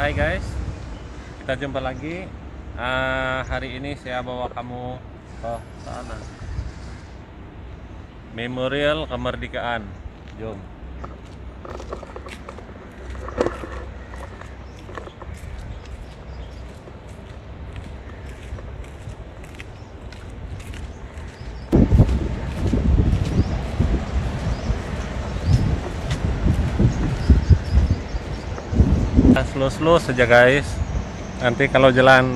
Hai guys, kita jumpa lagi. Hari ini saya bawa kamu ke sana, Memorial Kemerdekaan. Jom. Slow-slow saja guys. Nanti kalau jalan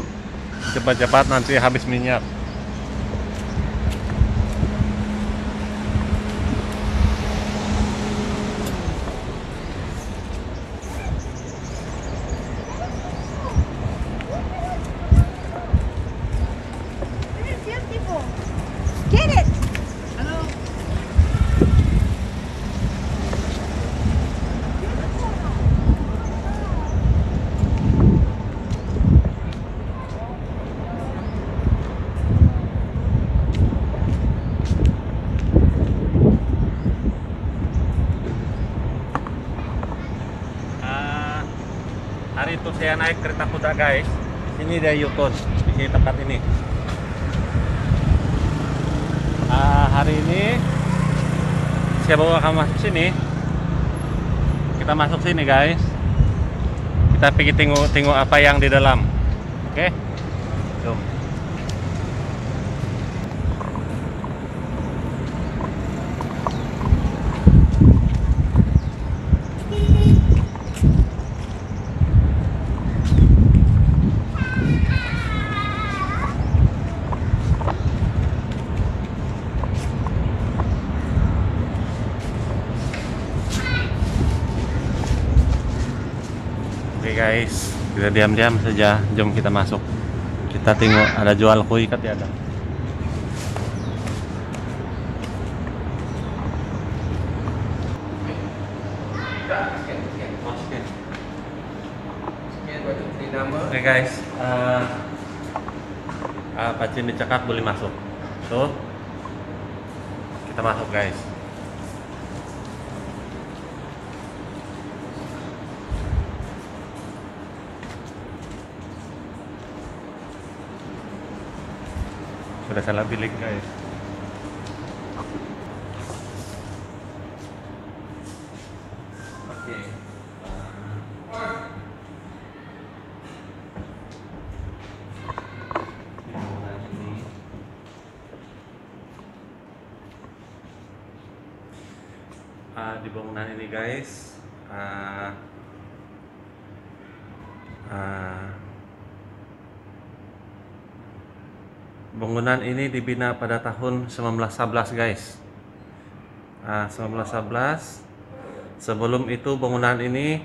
cepat-cepat nanti habis minyak. It's beautiful. Get it. Hello. Hari itu saya naik kereta kuda guys. Ini dia Yukon di sini tempat ini. Hari ini saya bawa kamu masuk sini. Kita masuk sini guys. Kita pergi tengok apa yang di dalam. Oke? Jom. Oke guys, kita diam-diam saja. Jom kita masuk. Kita tengok ada jual kue kat ada. Oke guys, Pak Cini cakap boleh masuk. Tuh, kita masuk guys. Sudah salah bilik guys. Oke. Di bangunan ini guys, bangunan ini dibina pada tahun 1911 guys. 1911. Sebelum itu bangunan ini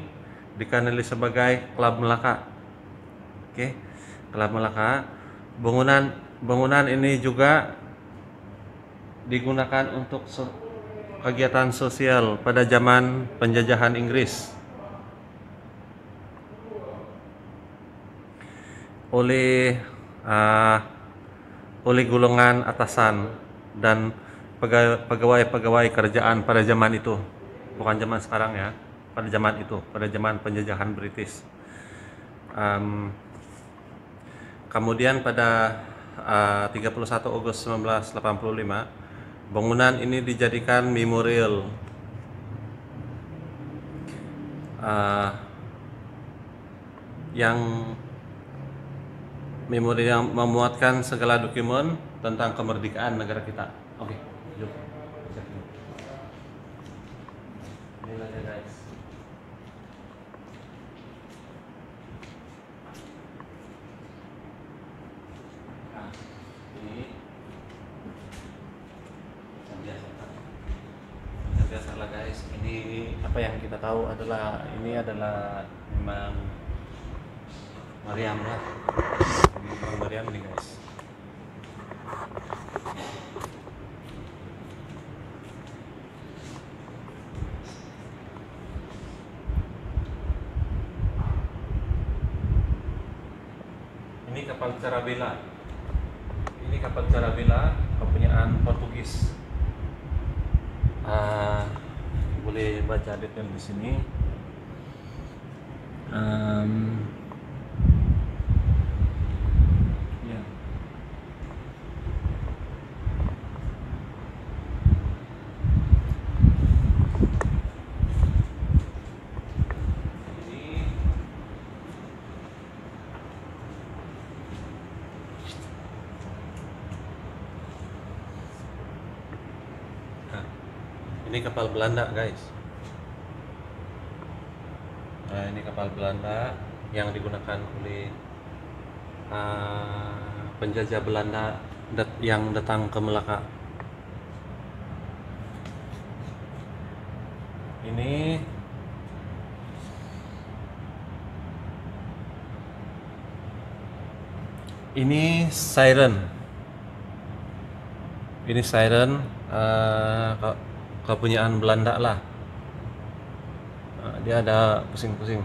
dikenali sebagai Klub Melaka. Oke, Klub Melaka. Bangunan ini juga digunakan untuk kegiatan sosial pada zaman penjajahan Inggris oleh golongan atasan dan pegawai-pegawai kerajaan pada zaman itu, bukan zaman sekarang ya, pada zaman itu, pada zaman penjajahan British. Kemudian pada 31 Agustus 1985 bangunan ini dijadikan memorial yang memuatkan segala dokumen tentang kemerdekaan negara kita. Oke, yuk. Ini aja guys. Ini biasalah guys, ini apa yang kita tahu adalah ini adalah memang Mariam lah, memang Mariam nih guys. Ini kapal Carabela. Ini kapal Carabela kepunyaan Portugis. Boleh baca detail di sini. Ya. Ini kapal Belanda, guys. Nah, ini kapal Belanda yang digunakan oleh penjajah Belanda yang datang ke Melaka. Ini siren. Ini siren kepunyaan Belanda lah. Dia ada pusing-pusing.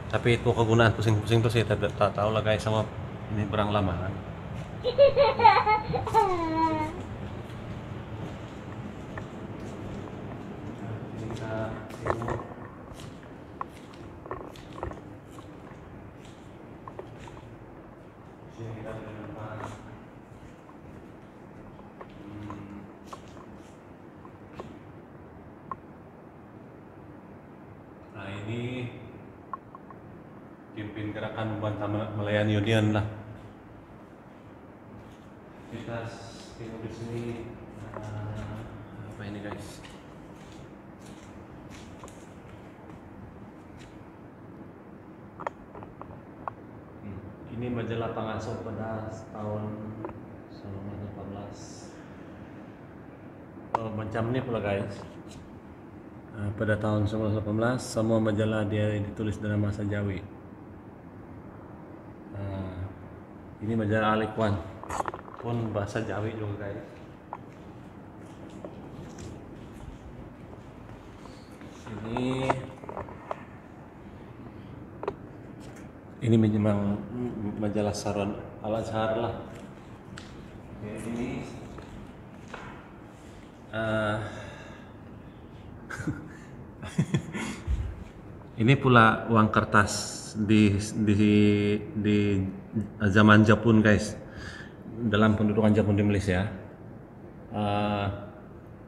Tapi itu kegunaan pusing-pusing itu saya tak tahu lah guys, sama ini berang lama kan. Nah, ini pimpin gerakan Bantah Malayan Union lah. Kita tengok di sini apa ini guys? Ini majalah pengasuh pada tahun 1918. Macam ini pula guys. Pada tahun 1918 semua majalah dia ditulis dalam bahasa Jawi. Ini majalah Alikwan pun bahasa Jawi juga guys. Ini memang majalah Saron Al Azhar lah. Ini ini pula uang kertas di zaman Jepun guys, dalam pendudukan Jepun di Malaysia.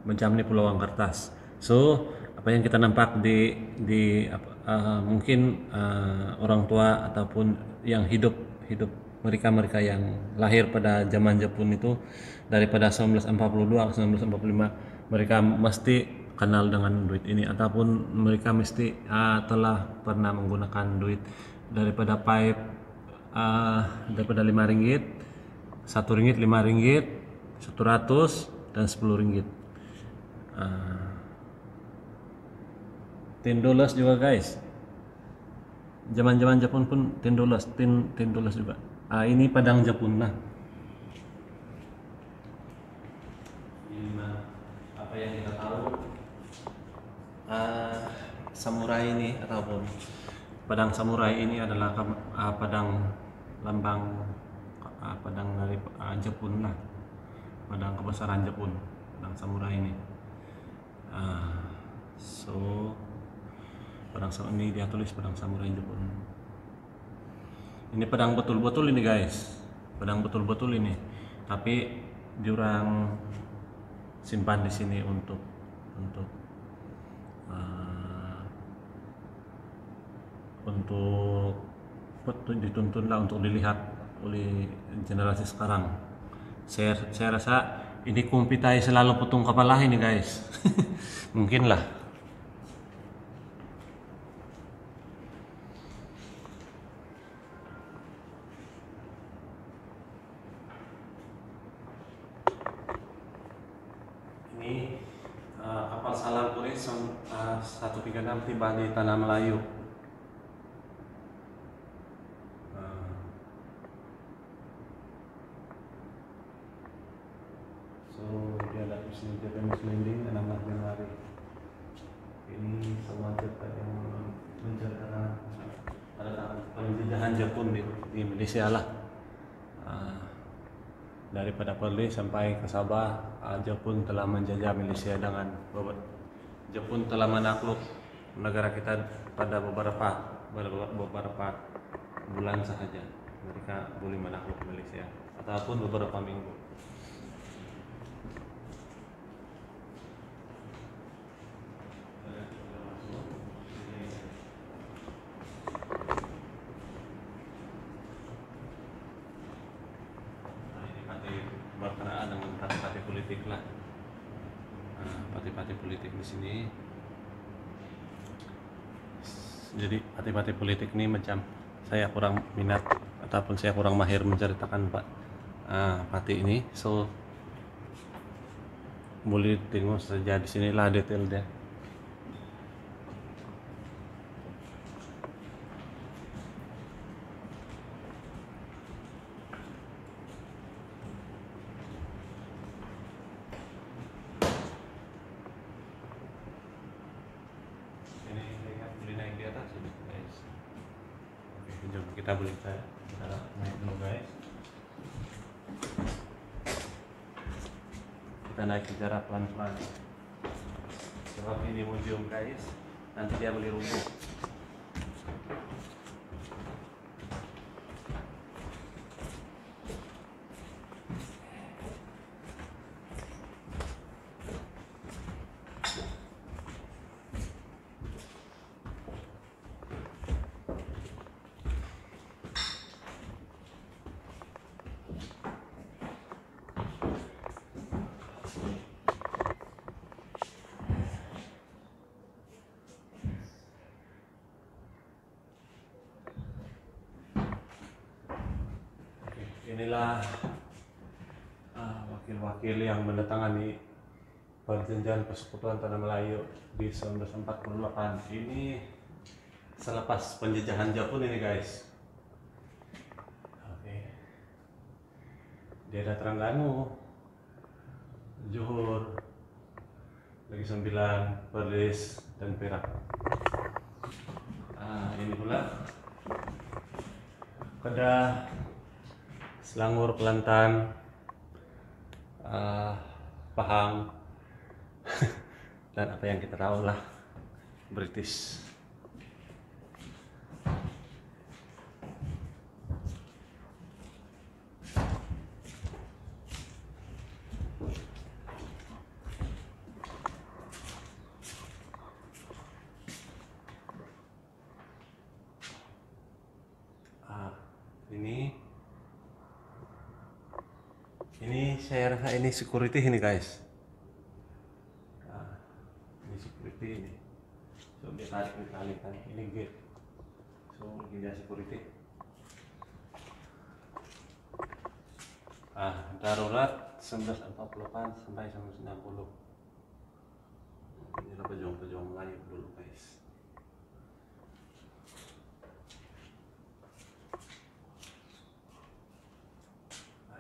Macam ini pula uang kertas. So apa yang kita nampak mungkin orang tua ataupun yang hidup mereka yang lahir pada zaman Jepun itu daripada 1942 ke 1945, mereka mesti kenal dengan duit ini ataupun mereka mesti telah pernah menggunakan duit daripada pipe daripada RM5, RM1, RM5, RM100 dan RM10. $10 juga guys. Zaman-zaman Jepun pun $10 juga. Ini padang Jepun lah. Apa yang kita tahu, samurai ini ataupun padang samurai ini adalah padang lambang padang dari Jepun lah, padang kebesaran Jepun, padang samurai ini. So padang ini dia tulis padang samurai Jepun. Ini padang betul-betul ini guys, padang betul-betul ini. Tapi diorang simpan di sini untuk dituntun lah, untuk dilihat oleh generasi sekarang. Saya rasa ini kumpitai selalu putung kepala ini guys. Mungkin lah. Ini kapal Salam Kuris 136 tiba di Tanah Melayu. So dia ada Muslim Japanese landing 16 Januari. Ini semua cerita yang menceritakan ada penjajahan Jepun di Malaysia lah. Daripada Perlis sampai ke Sabah, Jepun telah menjajah Malaysia dengan Jepun telah menakluk negara kita pada beberapa beberapa bulan saja mereka boleh menakluk Malaysia ataupun beberapa minggu. Berkenaan dengan partai politik lah. Partai-partai politik di sini. Jadi partai-partai politik ini macam saya kurang minat ataupun saya kurang mahir menceritakan partai ini. So boleh tengok saja di sinilah detail dia. Jom kita naik dulu guys. Kita naik secara pelan-pelan. Sebab ini museum guys, nanti dia boleh runtuh. Inilah wakil-wakil yang mendatangani perjanjian persekutuan tanah Melayu di 1948. Ini selepas penjajahan Jepun ini guys. Oke. Daerah Terengganu, Johor, Negeri Sembilan, Perlis, dan Perak. Ini pula Kedah, Selangor, Kelantan, Pahang, dan apa yang kita tahu lah, British. Ini saya rasa ini security ini guys. Ini security ini. So dia tarik kan. Ini gate. So ini dia security. Darurat 1948 sampai 1960. Ini adalah pejuang-pejuang Melayu dulu guys.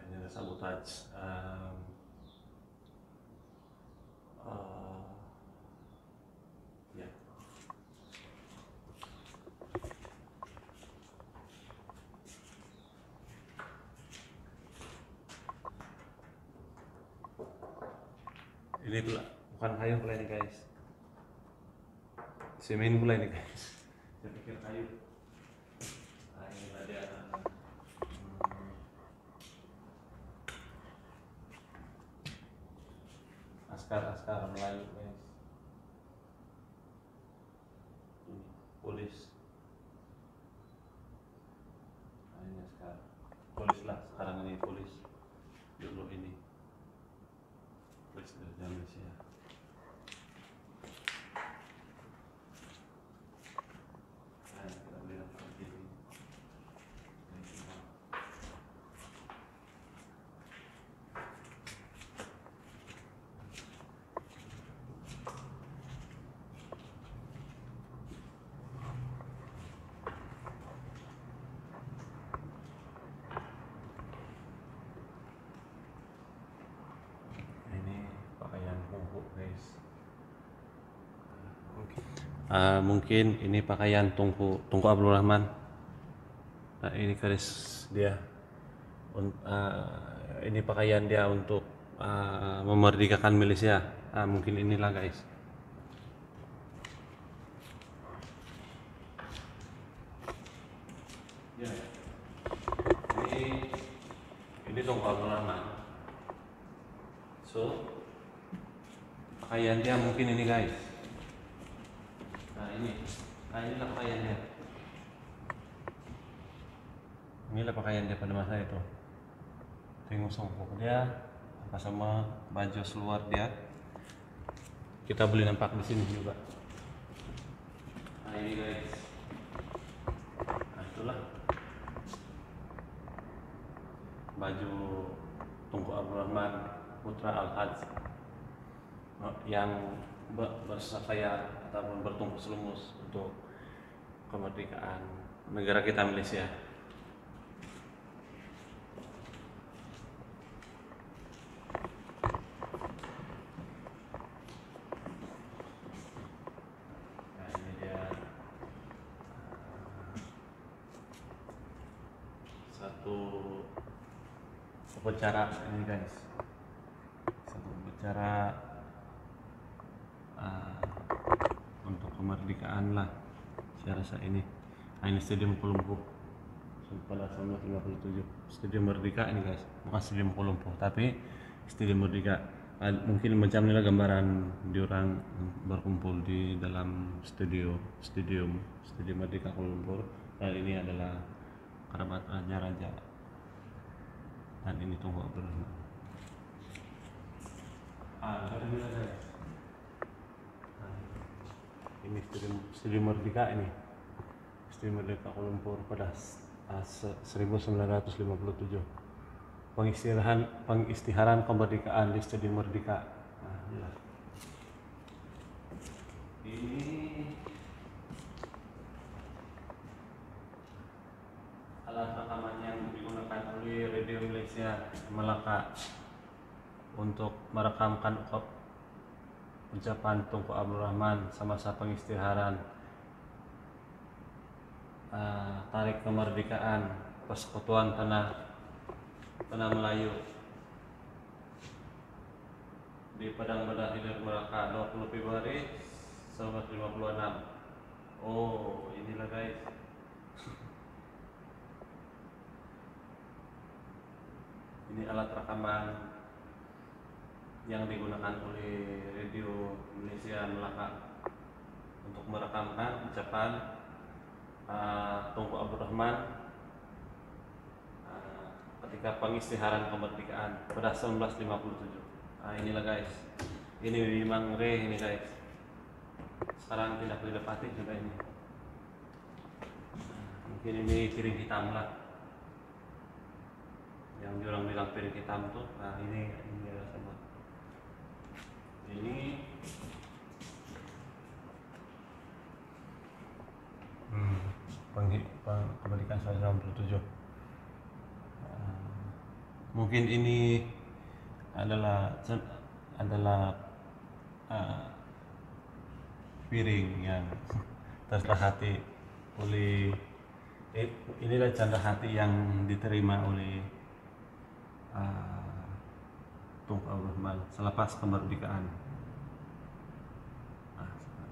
Ini ada sabotage. Ya. Ini pula bukan kayu pula ini guys. Semen pula ini guys. Saya pikir kayu. Ini ada askar Melayu guys. Ini polis. Ini askar polis lah, sekarang ini polis. Dulu ini polis dari Malaysia. Kita boleh dapat ini. Mungkin ini pakaian Tunku Abdul Rahman. Ini garis dia. Ini pakaian dia untuk memerdekakan Malaysia. Mungkin inilah guys. Tunku Abdul Rahman. So pakaian dia mungkin ini guys. Nah inilah pakaian dia. Inilah pakaian dia pada masa itu. Tengok songkok dia, apa sama baju seluar dia. Kita beli nampak di sini juga. Nah ini guys. Nah itulah baju Tunku Abdul Rahman Putra Al-Hajj yang bersafaya ataupun bertungkus lumus untuk kemerdekaan negara kita Malaysia. Nah ini dia satu upacara ini guys, satu upacara untuk kemerdekaan lah saya rasa ini. Nah, ini Stadium Kuala Lumpur pada 1957, Stadium Merdeka ini guys, bukan Stadium Kuala Lumpur tapi Stadium Merdeka. Mungkin macam inilah gambaran diorang berkumpul di dalam Stadium Merdeka Kuala Lumpur. Dan ini adalah kerabat raja-raja. Dan ini Tunku Abdul Rahman. Ini Stadium Merdeka ini. Stadium Merdeka Kuala Lumpur pada 1957. Pengisytiharan kemerdekaan di Stadium Merdeka. Nah, inilah. Ini alat rekaman yang digunakan oleh Radio Malaysia Melaka untuk merekamkan ucapan Tunku Abdul Rahman semasa pengisytiharan Tarik Kemerdekaan Persekutuan Tanah Melayu di Padang Badak Hilir Melaka 20 Februari 1956. Oh, inilah guys. Ini alat rekaman yang digunakan oleh Radio Malaysia Melaka untuk merekamkan ucapan Tunku Abdul Rahman ketika pengisytiharan kemerdekaan pada 1957. Nah inilah guys, ini memang ini guys, sekarang tidak boleh dapati juga ini. Mungkin ini piring hitam lah, yang orang bilang piring hitam tuh. Nah ini sama ini kemerdekaan 1957. Mungkin ini adalah piring yang terhati oleh inilah canda hati yang diterima oleh Tunku Abdul Rahman selepas kemerdekaan.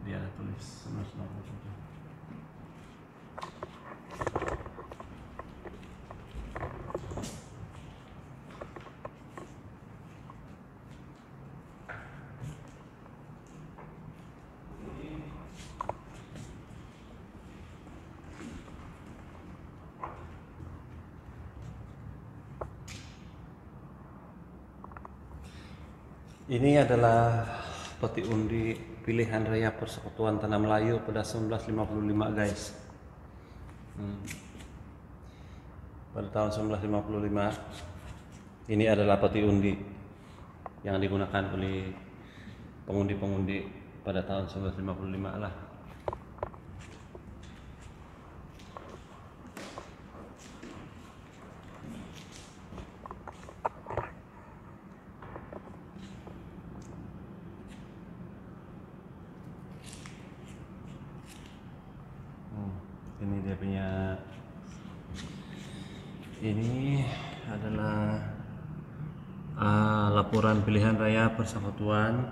Dia tulis 1957. Ini adalah peti undi pilihan raya Persekutuan Tanah Melayu pada 1955 guys. Pada tahun 1955 ini adalah peti undi yang digunakan oleh pengundi-pengundi pada tahun 1955 lah. Ini dia punya, ini adalah laporan pilihan raya persekutuan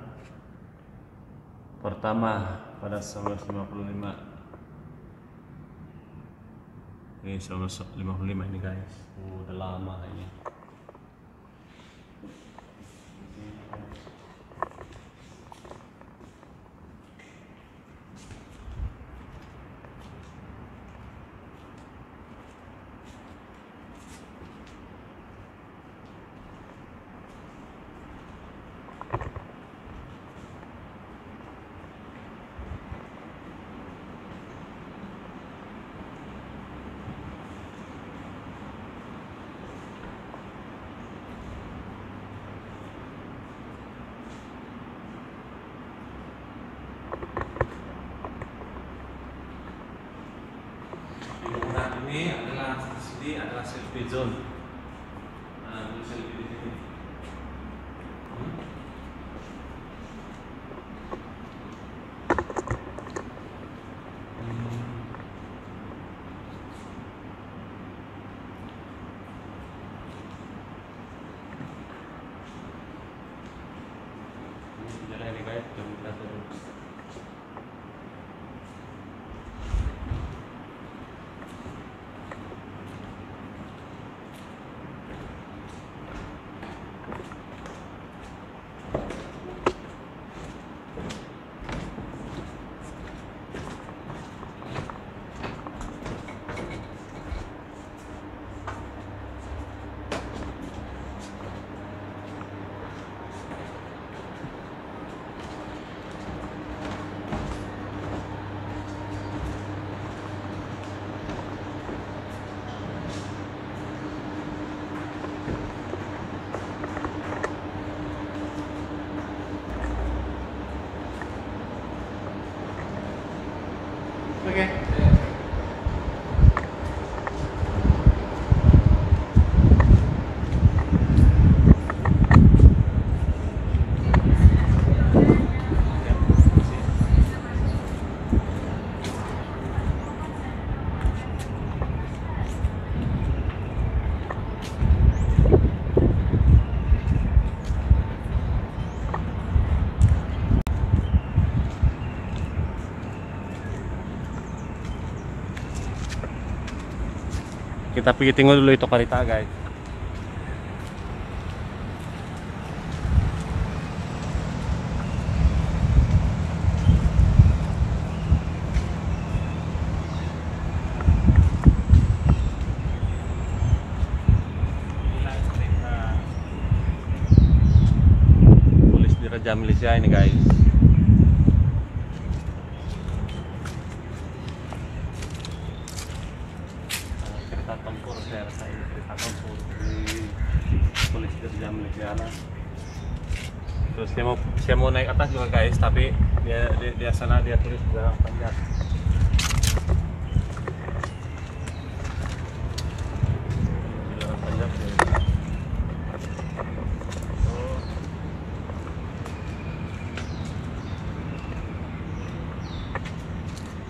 pertama pada 1955. Ini 1955 ini guys, udah lama ini. ini adalah di sini adalah selfie zone. Nah, ini selfie di sini. Ini jalan ini guys, jom kita turun. Oke. Kita pergi tengok dulu itu kereta guys. Inilah kereta Polis di Raja Malaysia ini guys. Kereta tempur, saya rasa ini kereta tempur di Polis di Raja Malaysia lah. Terus saya mau naik atas juga guys, tapi dia sana dia tulis jalan panjang. Jalan panjang ya.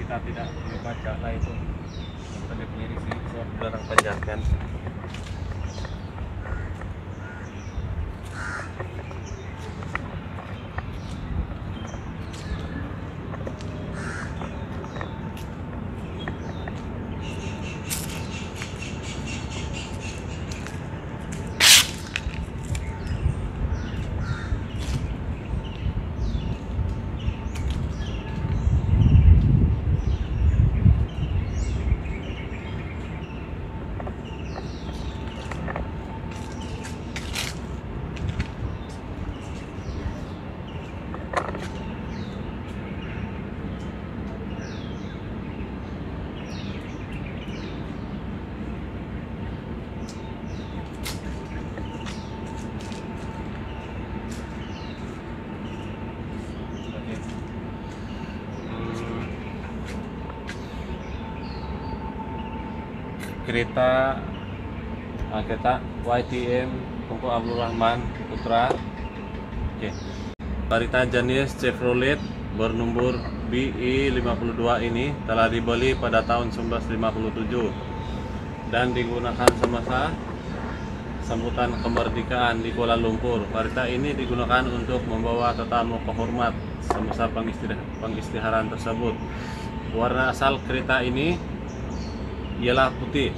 Kita tidak boleh baca lah itu. Tadi penyidik sih, saya dilarang panjatkan. Kereta YTM Tunku Abdul Rahman Putra. Oke. Kereta jenis Chevrolet bernomor BI52 ini telah dibeli pada tahun 1957 dan digunakan semasa sambutan kemerdekaan di Kuala Lumpur. Kereta ini digunakan untuk membawa tetamu kehormat semasa pengisytiharan tersebut. Warna asal kereta ini ialah putih.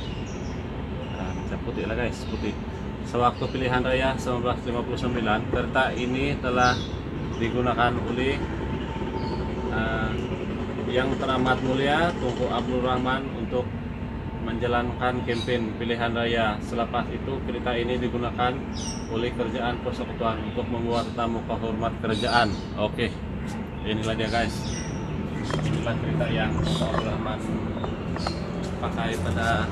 Nah, putih lah guys, putih. Sewaktu pilihan raya 1959, kereta ini telah digunakan oleh Yang Teramat Mulia Tunku Abdul Rahman untuk menjalankan kampanye pilihan raya. Selepas itu kereta ini digunakan oleh Kerajaan Persekutuan untuk membawa tetamu kehormat kerajaan. Oke, inilah dia guys. Inilah kereta yang Tunku Abdul Rahman pakai pada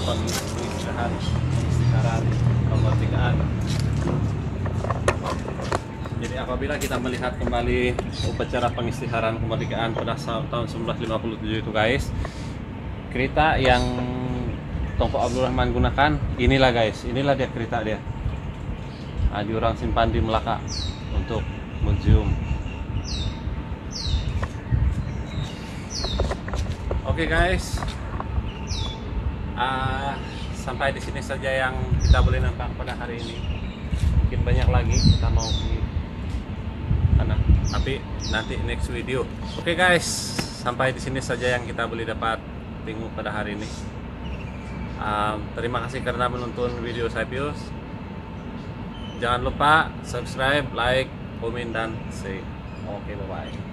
pengisytiharan kemerdekaan. Jadi apabila kita melihat kembali upacara pengisytiharan kemerdekaan pada tahun 1957 itu guys, kereta yang Tongko Abdurrahman gunakan. Inilah guys, inilah dia kereta dia. Jurang simpan di Melaka untuk museum. Oke guys, sampai di sini saja yang kita boleh nampak pada hari ini. Mungkin banyak lagi kita mau pergi sana, tapi nanti next video. Oke guys, sampai di sini saja yang kita boleh dapat tengok pada hari ini. Terima kasih karena menonton video saya Pius. Jangan lupa subscribe, like, komen, dan share. Oke, bye bye.